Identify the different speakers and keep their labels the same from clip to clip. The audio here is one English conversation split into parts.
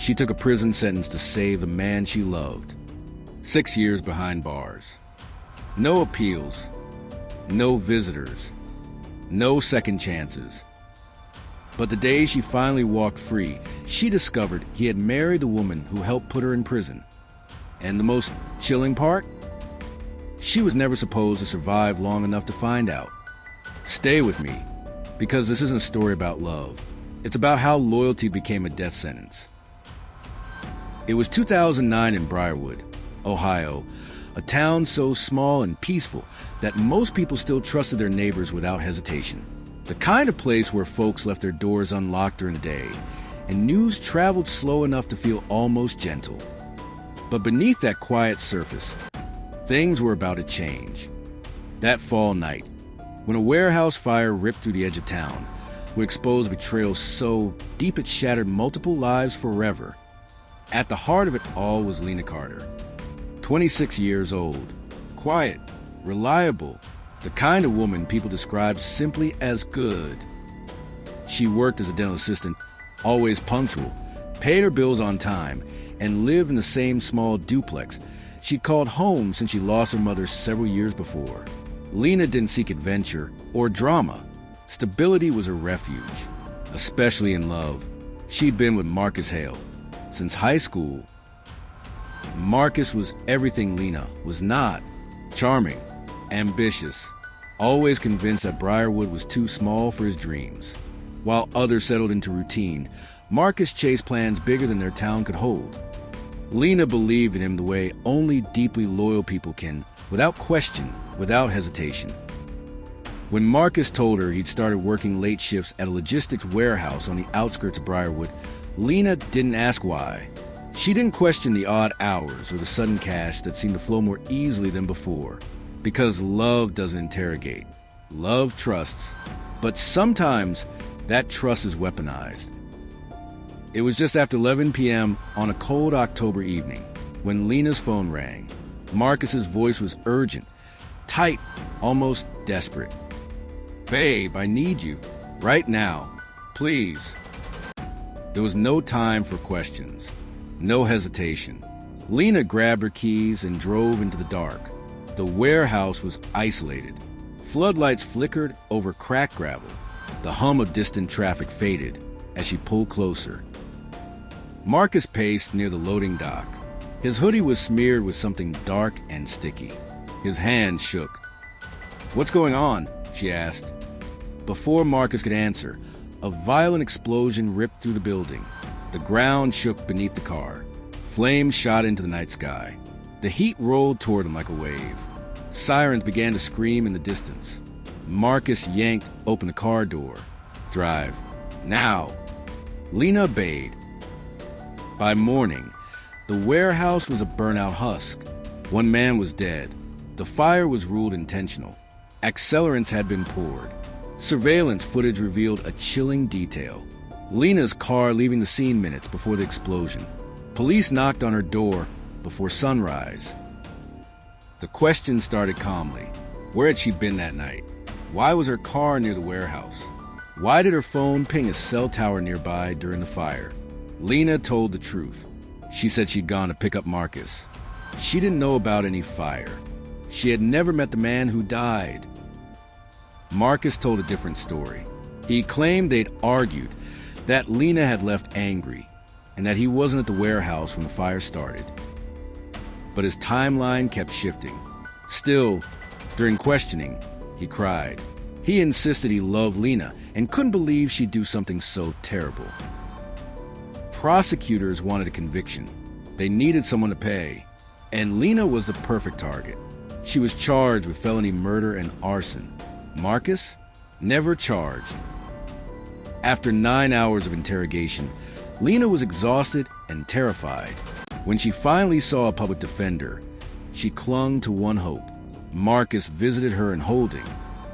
Speaker 1: She took a prison sentence to save the man she loved. 6 years behind bars. No appeals. No visitors. No second chances. But the day she finally walked free, she discovered he had married the woman who helped put her in prison. And the most chilling part? She was never supposed to survive long enough to find out. Stay with me, because this isn't a story about love. It's about how loyalty became a death sentence. It was 2009 in Briarwood, Ohio, a town so small and peaceful that most people still trusted their neighbors without hesitation. The kind of place where folks left their doors unlocked during the day, and news traveled slow enough to feel almost gentle. But beneath that quiet surface, things were about to change. That fall night, when a warehouse fire ripped through the edge of town, would expose betrayal so deep it shattered multiple lives forever. At the heart of it all was Lena Carter, 26 years old, quiet, reliable, the kind of woman people described simply as good. She worked as a dental assistant, always punctual, paid her bills on time, and lived in the same small duplex she'd called home since she lost her mother several years before. Lena didn't seek adventure or drama. Stability was her refuge, especially in love. She'd been with Marcus Hale since high school. Marcus was everything Lena was not. Charming, ambitious, always convinced that Briarwood was too small for his dreams. While others settled into routine, Marcus chased plans bigger than their town could hold. Lena believed in him the way only deeply loyal people can, without question, without hesitation. When Marcus told her he'd started working late shifts at a logistics warehouse on the outskirts of Briarwood, Lena didn't ask why. She didn't question the odd hours or the sudden cash that seemed to flow more easily than before. Because love doesn't interrogate. Love trusts. But sometimes that trust is weaponized. It was just after 11 p.m. on a cold October evening when Lena's phone rang. Marcus's voice was urgent, tight, almost desperate. "Babe, I need you. Right now. Please." There was no time for questions. No hesitation. Lena grabbed her keys and drove into the dark. The warehouse was isolated. Floodlights flickered over cracked gravel. The hum of distant traffic faded as she pulled closer. Marcus paced near the loading dock. His hoodie was smeared with something dark and sticky. His hands shook. "What's going on?" she asked. Before Marcus could answer, a violent explosion ripped through the building. The ground shook beneath the car. Flames shot into the night sky. The heat rolled toward him like a wave. Sirens began to scream in the distance. Marcus yanked open the car door. "Drive. Now." Lena obeyed. By morning, the warehouse was a burnout husk. One man was dead. The fire was ruled intentional. Accelerants had been poured. Surveillance footage revealed a chilling detail. Lena's car leaving the scene minutes before the explosion. Police knocked on her door before sunrise. The question started calmly. Where had she been that night? Why was her car near the warehouse? Why did her phone ping a cell tower nearby during the fire? Lena told the truth. She said she'd gone to pick up Marcus. She didn't know about any fire. She had never met the man who died. Marcus told a different story. He claimed they'd argued, that Lena had left angry, and that he wasn't at the warehouse when the fire started. But his timeline kept shifting. Still, during questioning, he cried. He insisted he loved Lena and couldn't believe she'd do something so terrible. Prosecutors wanted a conviction. They needed someone to pay, and Lena was the perfect target. She was charged with felony murder and arson. Marcus? Never charged. After 9 hours of interrogation, Lena was exhausted and terrified. When she finally saw a public defender, she clung to one hope. Marcus visited her in holding.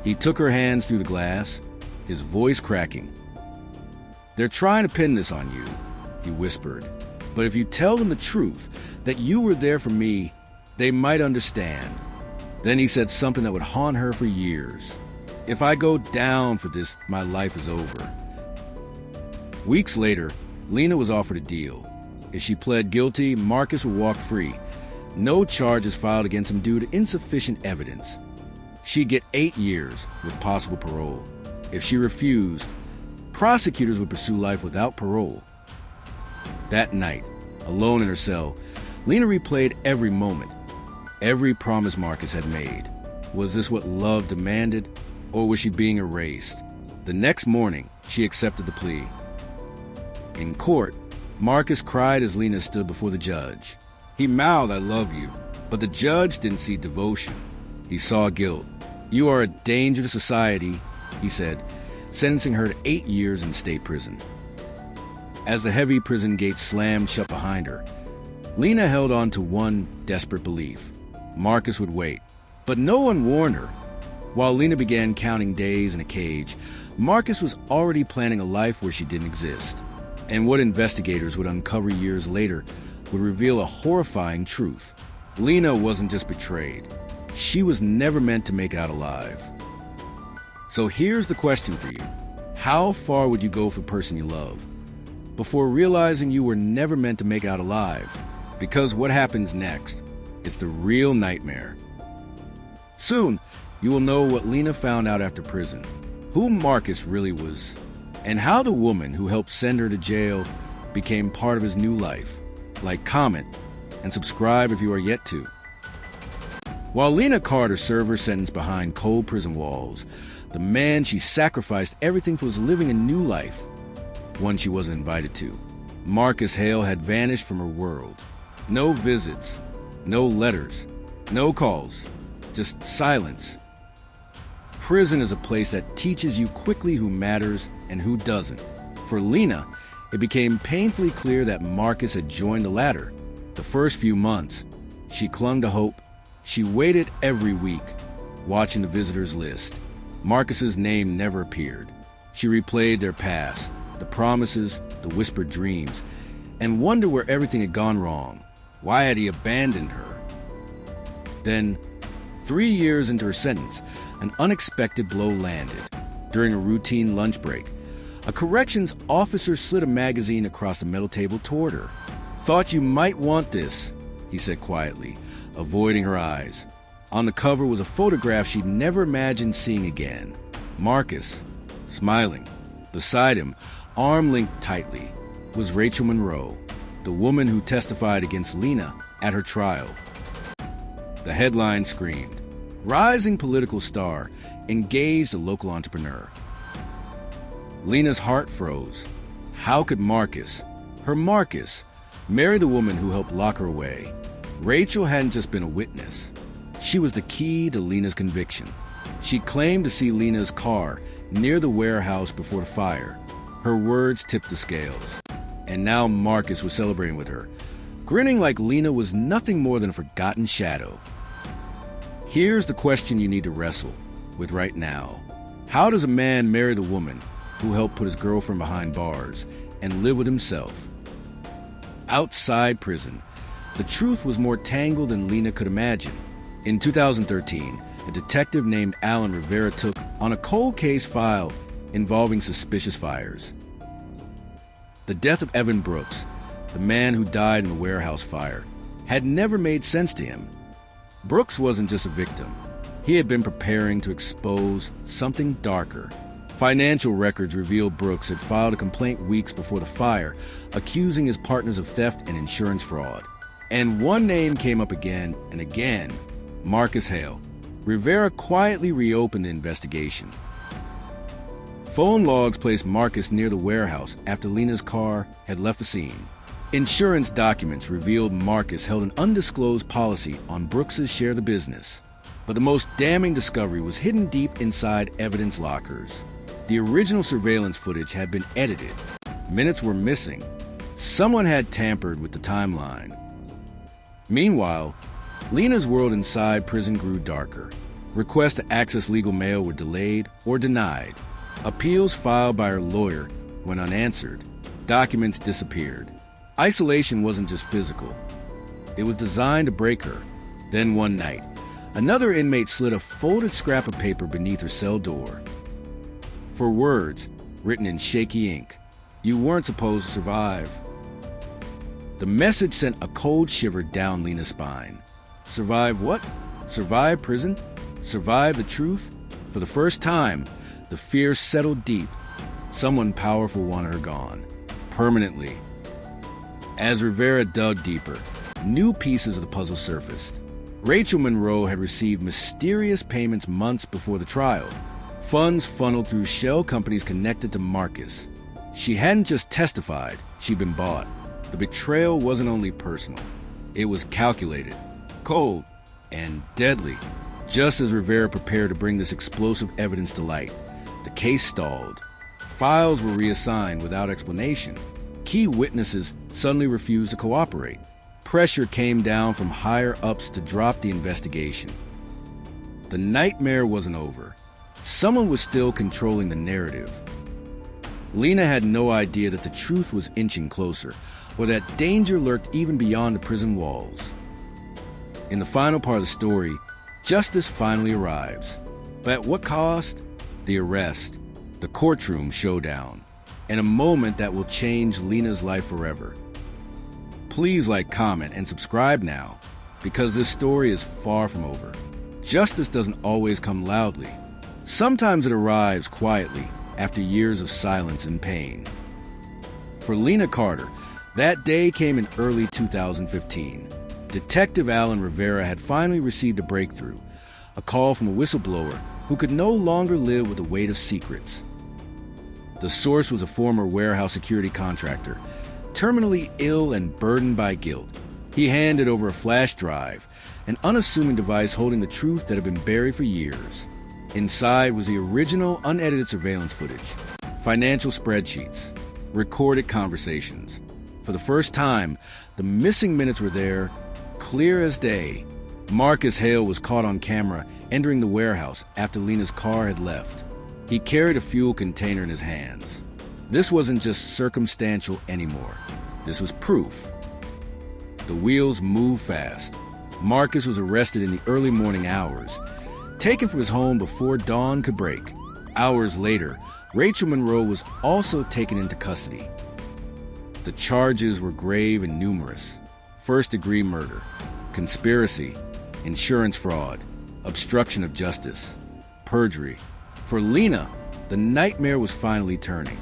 Speaker 1: He took her hands through the glass, his voice cracking. "They're trying to pin this on you," he whispered. "But if you tell them the truth, that you were there for me, they might understand." Then he said something that would haunt her for years. "If I go down for this, my life is over." Weeks later, Lena was offered a deal. If she pled guilty, Marcus would walk free. No charges filed against him due to insufficient evidence. She'd get 8 years with possible parole. If she refused, prosecutors would pursue life without parole. That night, alone in her cell, Lena replayed every moment, every promise Marcus had made. Was this what love demanded, or was she being erased? The next morning, she accepted the plea. In court, Marcus cried as Lena stood before the judge. He mouthed, "I love you," but the judge didn't see devotion. He saw guilt. "You are a danger to society," he said, sentencing her to 8 years in state prison. As the heavy prison gates slammed shut behind her, Lena held on to one desperate belief. Marcus would wait. But no one warned her. While Lena began counting days in a cage, Marcus was already planning a life where she didn't exist. And what investigators would uncover years later would reveal a horrifying truth. Lena wasn't just betrayed. She was never meant to make it out alive. So here's the question for you. How far would you go for the person you love before realizing you were never meant to make it out alive? Because what happens next is the real nightmare. Soon, you will know what Lena found out after prison, who Marcus really was, and how the woman who helped send her to jail became part of his new life. Like, comment, and subscribe if you are yet to. While Lena Carter served her sentence behind cold prison walls, the man she sacrificed everything for was living a new life, one she wasn't invited to. Marcus Hale had vanished from her world. No visits, no letters, no calls, just silence. Prison is a place that teaches you quickly who matters and who doesn't. For Lena, it became painfully clear that Marcus had joined the latter. The first few months, she clung to hope. She waited every week, watching the visitors list. Marcus's name never appeared. She replayed their past, the promises, the whispered dreams, and wondered where everything had gone wrong. Why had he abandoned her? Then, 3 years into her sentence, an unexpected blow landed. During a routine lunch break, a corrections officer slid a magazine across the metal table toward her. "Thought you might want this," he said quietly, avoiding her eyes. On the cover was a photograph she'd never imagined seeing again. Marcus, smiling. Beside him, arm linked tightly, was Rachel Monroe, the woman who testified against Lena at her trial. The headline screamed, "Rising political star engaged a local entrepreneur." Lena's heart froze. How could Marcus, her Marcus, marry the woman who helped lock her away? Rachel hadn't just been a witness. She was the key to Lena's conviction. She claimed to see Lena's car near the warehouse before the fire. Her words tipped the scales. And now Marcus was celebrating with her, grinning like Lena was nothing more than a forgotten shadow. Here's the question you need to wrestle with right now. How does a man marry the woman who helped put his girlfriend behind bars and live with himself? Outside prison, the truth was more tangled than Lena could imagine. In 2013, a detective named Alan Rivera took on a cold case file involving suspicious fires. The death of Evan Brooks, the man who died in the warehouse fire, had never made sense to him. Brooks wasn't just a victim. He had been preparing to expose something darker. Financial records revealed Brooks had filed a complaint weeks before the fire, accusing his partners of theft and insurance fraud. And one name came up again and again, Marcus Hale. Rivera quietly reopened the investigation. Phone logs placed Marcus near the warehouse after Lena's car had left the scene. Insurance documents revealed Marcus held an undisclosed policy on Brooks's share of the business. But the most damning discovery was hidden deep inside evidence lockers. The original surveillance footage had been edited. Minutes were missing. Someone had tampered with the timeline. Meanwhile, Lena's world inside prison grew darker. Requests to access legal mail were delayed or denied. Appeals filed by her lawyer went unanswered. Documents disappeared. Isolation wasn't just physical. It was designed to break her. Then one night, another inmate slid a folded scrap of paper beneath her cell door. For words, written in shaky ink, "You weren't supposed to survive." The message sent a cold shiver down Lena's spine. Survive what? Survive prison? Survive the truth? For the first time, the fear settled deep. Someone powerful wanted her gone. Permanently. As Rivera dug deeper, new pieces of the puzzle surfaced. Rachel Monroe had received mysterious payments months before the trial. Funds funneled through shell companies connected to Marcus. She hadn't just testified, she'd been bought. The betrayal wasn't only personal. It was calculated, cold, and deadly. Just as Rivera prepared to bring this explosive evidence to light, the case stalled. Files were reassigned without explanation. Key witnesses suddenly refused to cooperate. Pressure came down from higher-ups to drop the investigation. The nightmare wasn't over. Someone was still controlling the narrative. Lena had no idea that the truth was inching closer, or that danger lurked even beyond the prison walls. In the final part of the story, justice finally arrives. But at what cost? The arrest, the courtroom showdown, and a moment that will change Lena's life forever. Please like, comment, and subscribe now, because this story is far from over. Justice doesn't always come loudly. Sometimes it arrives quietly, after years of silence and pain. For Lena Carter, that day came in early 2015. Detective Alan Rivera had finally received a breakthrough, a call from a whistleblower who could no longer live with the weight of secrets. The source was a former warehouse security contractor, terminally ill and burdened by guilt. He handed over a flash drive, an unassuming device holding the truth that had been buried for years. Inside was the original, unedited surveillance footage, financial spreadsheets, recorded conversations. For the first time, the missing minutes were there, clear as day. Marcus Hale was caught on camera entering the warehouse after Lena's car had left. He carried a fuel container in his hands. This wasn't just circumstantial anymore. This was proof. The wheels moved fast. Marcus was arrested in the early morning hours, taken from his home before dawn could break. Hours later, Rachel Monroe was also taken into custody. The charges were grave and numerous. First-degree murder, conspiracy, insurance fraud, obstruction of justice, perjury. For Lena, the nightmare was finally turning.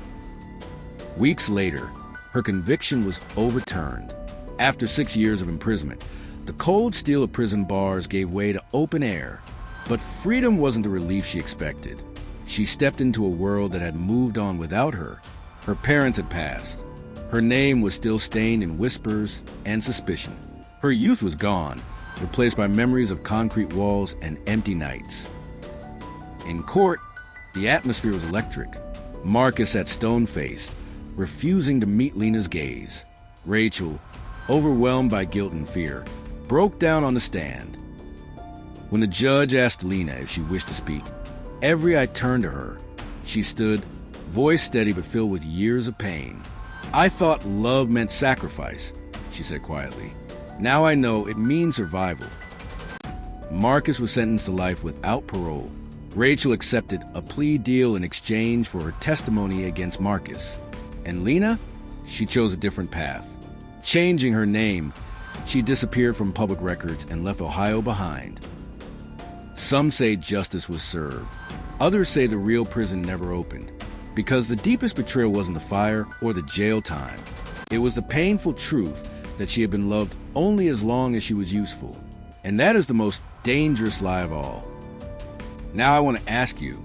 Speaker 1: Weeks later, her conviction was overturned. After 6 years of imprisonment, the cold steel of prison bars gave way to open air. But freedom wasn't the relief she expected. She stepped into a world that had moved on without her. Her parents had passed. Her name was still stained in whispers and suspicion. Her youth was gone, replaced by memories of concrete walls and empty nights. In court, the atmosphere was electric. Marcus sat stone-faced, refusing to meet Lena's gaze. Rachel, overwhelmed by guilt and fear, broke down on the stand. When the judge asked Lena if she wished to speak, every eye turned to her. She stood, voice steady but filled with years of pain. "I thought love meant sacrifice," she said quietly. "Now I know it means survival." Marcus was sentenced to life without parole. Rachel accepted a plea deal in exchange for her testimony against Marcus. And Lena? She chose a different path. Changing her name, she disappeared from public records and left Ohio behind. Some say justice was served. Others say the real prison never opened. Because the deepest betrayal wasn't the fire or the jail time. It was the painful truth that she had been loved only as long as she was useful. And that is the most dangerous lie of all. Now I want to ask you,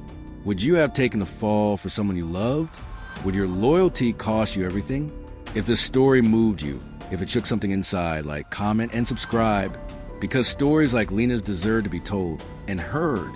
Speaker 1: would you have taken the fall for someone you loved? Would your loyalty cost you everything? If this story moved you, if it shook something inside, like comment and subscribe, because stories like Lena's deserve to be told and heard.